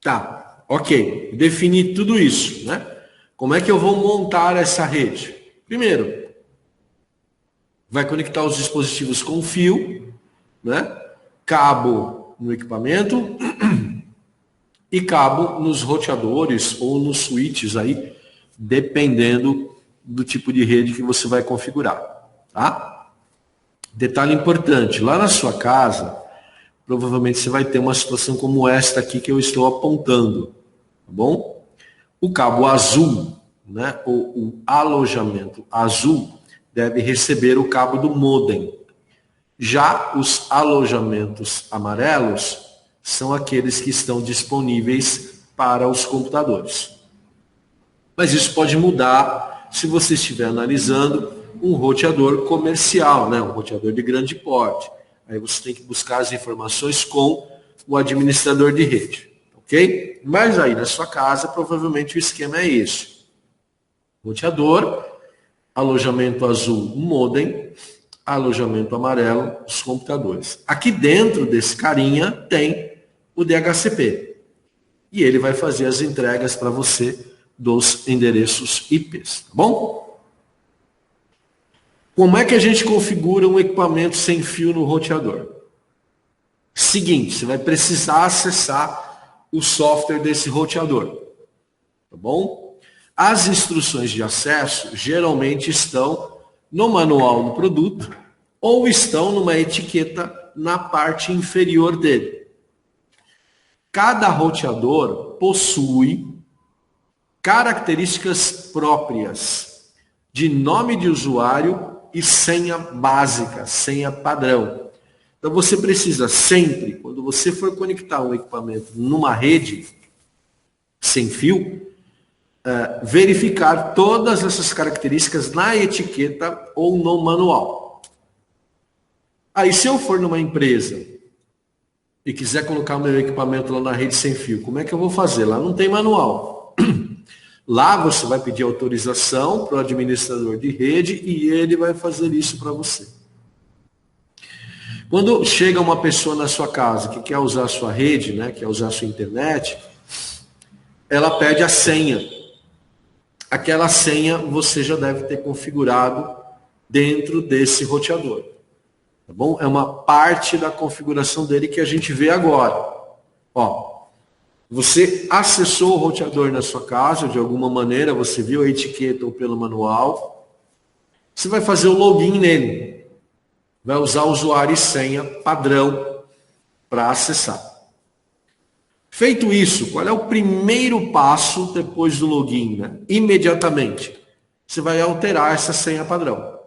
Tá, ok. Defini tudo isso, né? Como é que eu vou montar essa rede? Primeiro, vai conectar os dispositivos com fio, né? Cabo no equipamento e cabo nos roteadores ou nos switches aí, dependendo do tipo de rede que você vai configurar, tá? Detalhe importante, lá na sua casa, provavelmente você vai ter uma situação como esta aqui que eu estou apontando, tá bom? O cabo azul, né, ou o alojamento azul, deve receber o cabo do modem. Já os alojamentos amarelos são aqueles que estão disponíveis para os computadores. Mas isso pode mudar se você estiver analisando um roteador comercial, né? Um roteador de grande porte. Aí você tem que buscar as informações com o administrador de rede, ok? Mas aí na sua casa, provavelmente o esquema é esse. Roteador, alojamento azul, modem, alojamento amarelo, os computadores. Aqui dentro desse carinha tem o DHCP. E ele vai fazer as entregas para você dos endereços IPs, tá bom? Como é que a gente configura um equipamento sem fio no roteador? Seguinte, você vai precisar acessar o software desse roteador, tá bom? As instruções de acesso geralmente estão no manual do produto ou estão numa etiqueta na parte inferior dele. Cada roteador possui características próprias de nome de usuário e senha básica, senha padrão. Então você precisa sempre, quando você for conectar um equipamento numa rede sem fio, verificar todas essas características na etiqueta ou no manual. Aí se eu for numa empresa e quiser colocar o meu equipamento lá na rede sem fio, como é que eu vou fazer? Lá não tem manual. Lá você vai pedir autorização para o administrador de rede e ele vai fazer isso para você. Quando chega uma pessoa na sua casa que quer usar a sua rede, né, quer usar a sua internet, ela pede a senha. Aquela senha você já deve ter configurado dentro desse roteador. Tá bom? É uma parte da configuração dele que a gente vê agora. Ó, você acessou o roteador na sua casa, de alguma maneira, você viu a etiqueta ou pelo manual. Você vai fazer o login nele. Vai usar usuário e senha padrão para acessar. Feito isso, qual é o primeiro passo depois do login? Né? Imediatamente, você vai alterar essa senha padrão.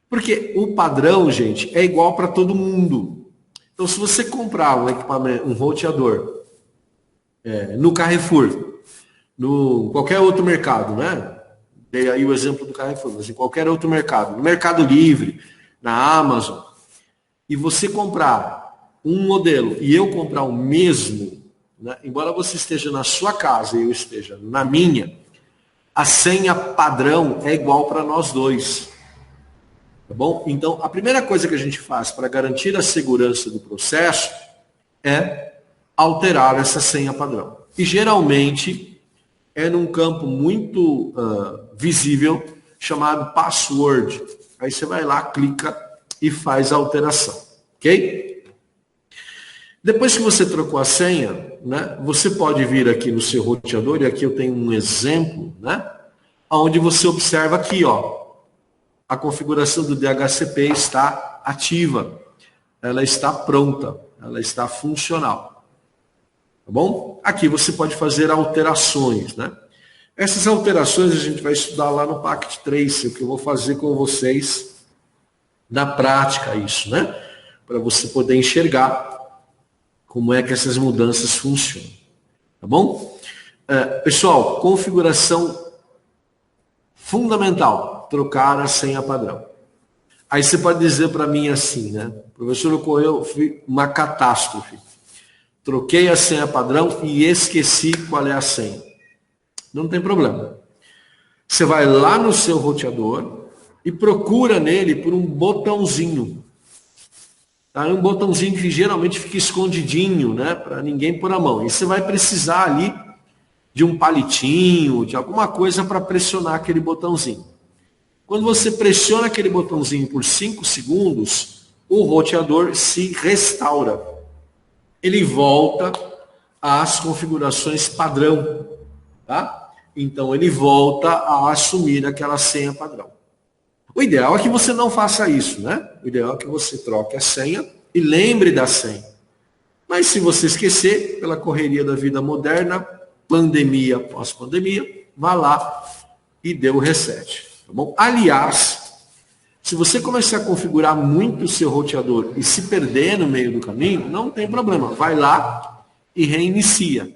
Porque o padrão, gente, é igual para todo mundo. Então, se você comprar um equipamento, um roteador, no Carrefour, no qualquer outro mercado, né? Dei aí o exemplo do Carrefour, mas em qualquer outro mercado, no Mercado Livre, na Amazon, e você comprar um modelo e eu comprar o mesmo, né? Embora você esteja na sua casa e eu esteja na minha, a senha padrão é igual para nós dois. Tá bom? Então, a primeira coisa que a gente faz para garantir a segurança do processo é alterar essa senha padrão. E geralmente é num campo muito visível chamado password. Aí você vai lá, clica e faz a alteração. Ok? Depois que você trocou a senha, né, você pode vir aqui no seu roteador, e aqui eu tenho um exemplo, né, onde você observa aqui, ó, a configuração do DHCP está ativa, ela está pronta, ela está funcional. Tá bom? Aqui você pode fazer alterações, né? Essas alterações a gente vai estudar lá no Packet Trace, o que eu vou fazer com vocês na prática isso, né? Para você poder enxergar como é que essas mudanças funcionam. Tá bom? Pessoal, configuração fundamental, trocar a senha padrão. Aí você pode dizer para mim assim, né? Professor, ocorreu uma catástrofe. Troquei a senha padrão e esqueci qual é a senha. Não tem problema. Você vai lá no seu roteador e procura nele por um botãozinho. Tá? É um botãozinho que geralmente fica escondidinho, né? Para ninguém pôr a mão. E você vai precisar ali de um palitinho, de alguma coisa para pressionar aquele botãozinho. Quando você pressiona aquele botãozinho por 5 segundos, o roteador se restaura. Ele volta às configurações padrão, tá? Então ele volta a assumir aquela senha padrão. O ideal é que você não faça isso, né? O ideal é que você troque a senha e lembre da senha. Mas se você esquecer, pela correria da vida moderna, pandemia após pandemia, vá lá e dê o reset, tá bom? Aliás, se você começar a configurar muito o seu roteador e se perder no meio do caminho, não tem problema. Vai lá e reinicia,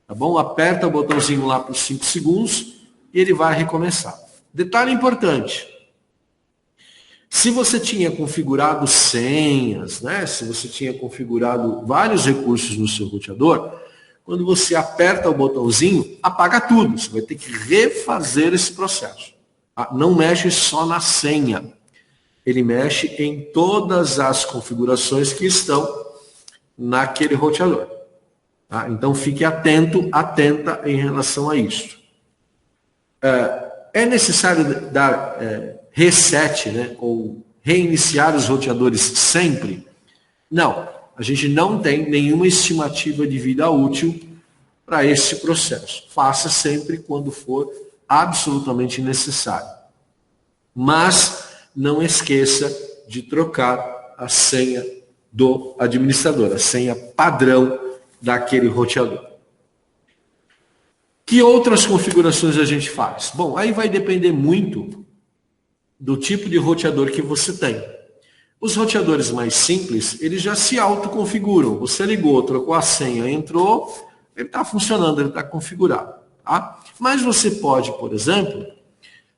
tá bom? Aperta o botãozinho lá por 5 segundos e ele vai recomeçar. Detalhe importante. Se você tinha configurado senhas, né? Se você tinha configurado vários recursos no seu roteador, quando você aperta o botãozinho, apaga tudo. Você vai ter que refazer esse processo. Tá? Não mexe só na senha. Ele mexe em todas as configurações que estão naquele roteador. Tá? Então fique atento, atenta em relação a isso. É necessário dar reset, né? Ou reiniciar os roteadores sempre? Não. A gente não tem nenhuma estimativa de vida útil para esse processo. Faça sempre quando for absolutamente necessário. Mas não esqueça de trocar a senha do administrador, a senha padrão daquele roteador. Que outras configurações a gente faz? Bom, aí vai depender muito do tipo de roteador que você tem. Os roteadores mais simples, eles já se autoconfiguram. Você ligou, trocou a senha, entrou, ele está funcionando, ele está configurado. Tá? Mas você pode, por exemplo,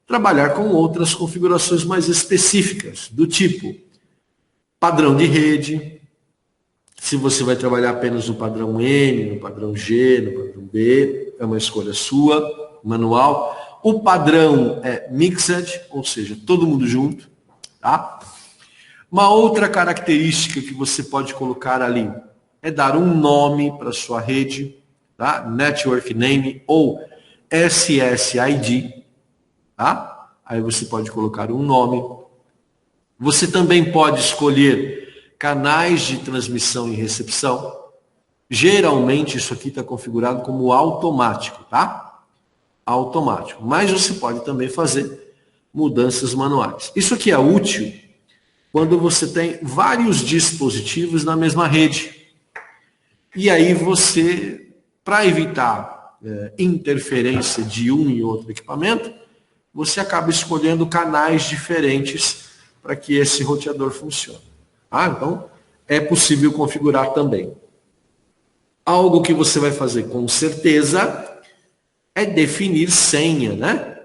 trabalhar com outras configurações mais específicas, do tipo padrão de rede. Se você vai trabalhar apenas no padrão N, no padrão G, no padrão B, é uma escolha sua, manual. O padrão é mixed, ou seja, todo mundo junto. Tá? Uma outra característica que você pode colocar ali é dar um nome para a sua rede, tá? Network Name ou SSID. Tá? Aí você pode colocar um nome. Você também pode escolher canais de transmissão e recepção. Geralmente isso aqui está configurado como automático, tá? Automático. Mas você pode também fazer mudanças manuais. Isso aqui é útil quando você tem vários dispositivos na mesma rede. E aí você, para evitar interferência de um e outro equipamento, você acaba escolhendo canais diferentes para que esse roteador funcione. Então, é possível configurar também. Algo que você vai fazer com certeza é definir senha, né?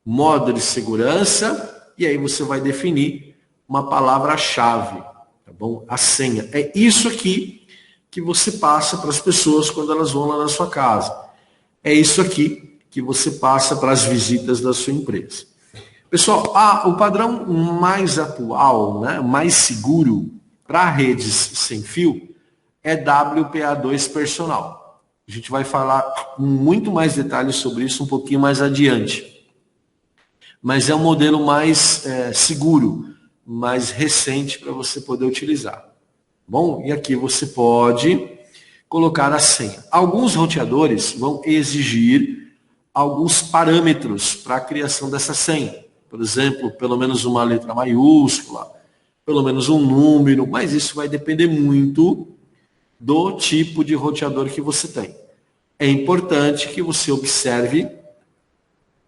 Modo de segurança, e aí você vai definir uma palavra-chave, tá bom? A senha. É isso aqui que você passa para as pessoas quando elas vão lá na sua casa. É isso aqui que você passa para as visitas da sua empresa. Pessoal, o padrão mais atual, né, mais seguro para redes sem fio é WPA2 Personal. A gente vai falar com muito mais detalhes sobre isso um pouquinho mais adiante. Mas é um modelo mais seguro, mais recente para você poder utilizar. Bom, e aqui você pode colocar a senha. Alguns roteadores vão exigir alguns parâmetros para a criação dessa senha. Por exemplo, pelo menos uma letra maiúscula, pelo menos um número, mas isso vai depender muito do tipo de roteador que você tem. É importante que você observe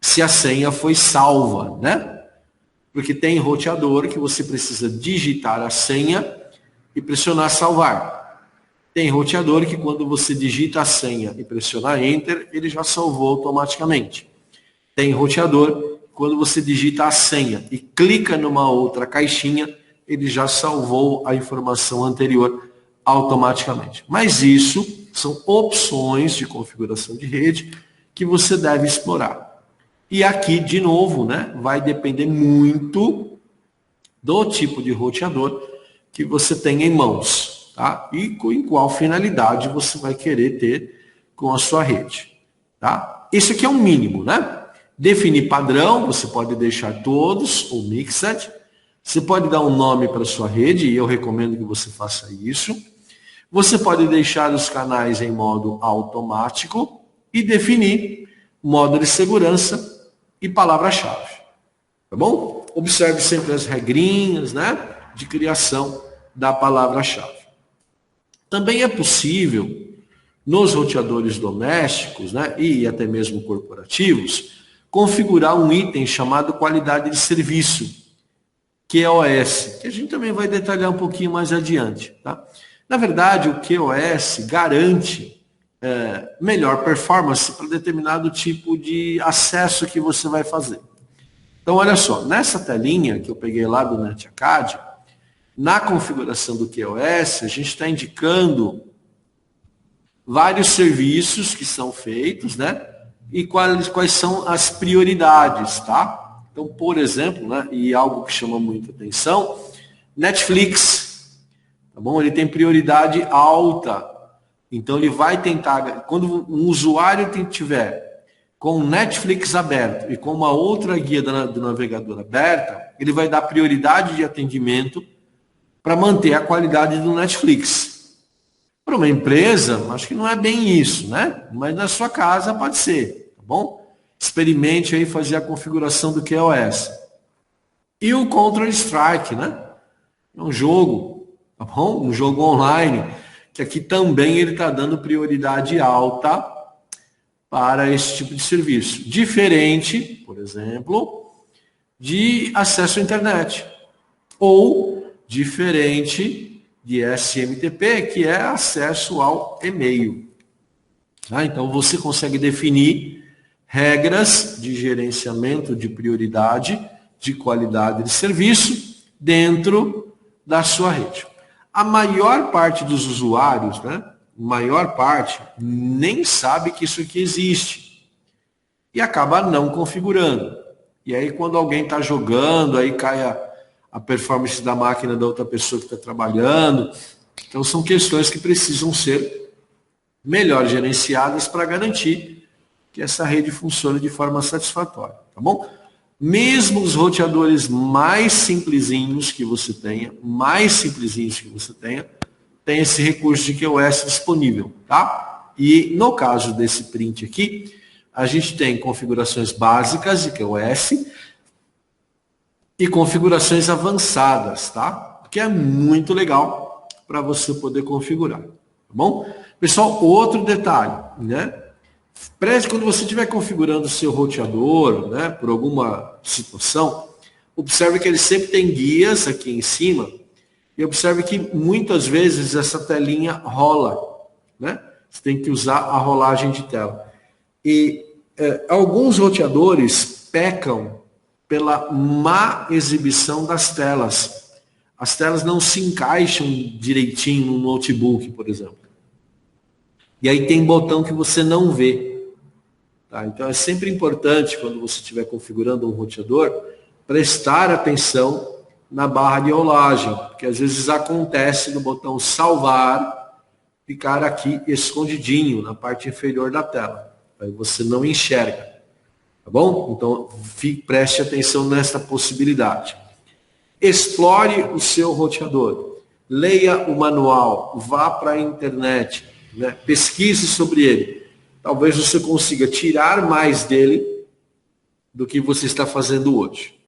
se a senha foi salva, né? Porque tem roteador que você precisa digitar a senha e pressionar salvar. Tem roteador que quando você digita a senha e pressionar Enter, ele já salvou automaticamente. Tem roteador quando você digita a senha e clica numa outra caixinha, ele já salvou a informação anterior automaticamente. Mas isso são opções de configuração de rede que você deve explorar. E aqui, de novo, né, vai depender muito do tipo de roteador que você tem em mãos, tá? E em qual finalidade você vai querer ter com a sua rede, tá? Isso aqui é um mínimo, né? Definir padrão, você pode deixar todos ou mixed. Você pode dar um nome para a sua rede, e eu recomendo que você faça isso. Você pode deixar os canais em modo automático e definir modo de segurança e palavra-chave. Tá bom? Observe sempre as regrinhas, né, de criação da palavra-chave. Também é possível, nos roteadores domésticos, né, e até mesmo corporativos, configurar um item chamado qualidade de serviço, QoS, que a gente também vai detalhar um pouquinho mais adiante. Tá? Na verdade, o QoS garante melhor performance para determinado tipo de acesso que você vai fazer. Então, olha só, nessa telinha que eu peguei lá do NetAcad, na configuração do QoS, a gente está indicando vários serviços que são feitos, né? E quais são as prioridades, tá? Então, por exemplo, né, e algo que chama muita atenção, Netflix, tá bom? Ele tem prioridade alta. Então, ele vai tentar, quando um usuário tiver com o Netflix aberto e com uma outra guia do navegador aberta, ele vai dar prioridade de atendimento para manter a qualidade do Netflix. Para uma empresa, acho que não é bem isso, né? Mas na sua casa pode ser, tá bom? Experimente aí fazer a configuração do QoS. E o Counter-Strike, né? É um jogo, tá bom? Um jogo online, que aqui também ele está dando prioridade alta para esse tipo de serviço. Diferente, por exemplo, de acesso à internet. Ou diferente de SMTP, que é acesso ao e-mail. Tá? Então você consegue definir regras de gerenciamento de prioridade, de qualidade de serviço dentro da sua rede. A maior parte dos usuários, né, maior parte, nem sabe que isso aqui existe e acaba não configurando. E aí quando alguém está jogando, aí cai a performance da máquina da outra pessoa que está trabalhando. Então são questões que precisam ser melhor gerenciadas para garantir que essa rede funcione de forma satisfatória, tá bom? Mesmo os roteadores mais simplesinhos que você tenha, tem esse recurso de QoS disponível, tá? E no caso desse print aqui, a gente tem configurações básicas de QoS e configurações avançadas, tá? Que é muito legal para você poder configurar, tá bom? Pessoal, outro detalhe, né? Preste quando você estiver configurando o seu roteador, né, por alguma situação, observe que ele sempre tem guias aqui em cima e observe que muitas vezes essa telinha rola, né? Você tem que usar a rolagem de tela. E alguns roteadores pecam pela má exibição das telas. As telas não se encaixam direitinho no notebook, por exemplo. E aí tem botão que você não vê. Tá? Então é sempre importante, quando você estiver configurando um roteador, prestar atenção na barra de rolagem, porque às vezes acontece no botão salvar, ficar aqui escondidinho na parte inferior da tela. Aí você não enxerga. Tá bom? Então preste atenção nessa possibilidade. Explore o seu roteador. Leia o manual, vá para a internet, né? Pesquise sobre ele. Talvez você consiga tirar mais dele do que você está fazendo hoje.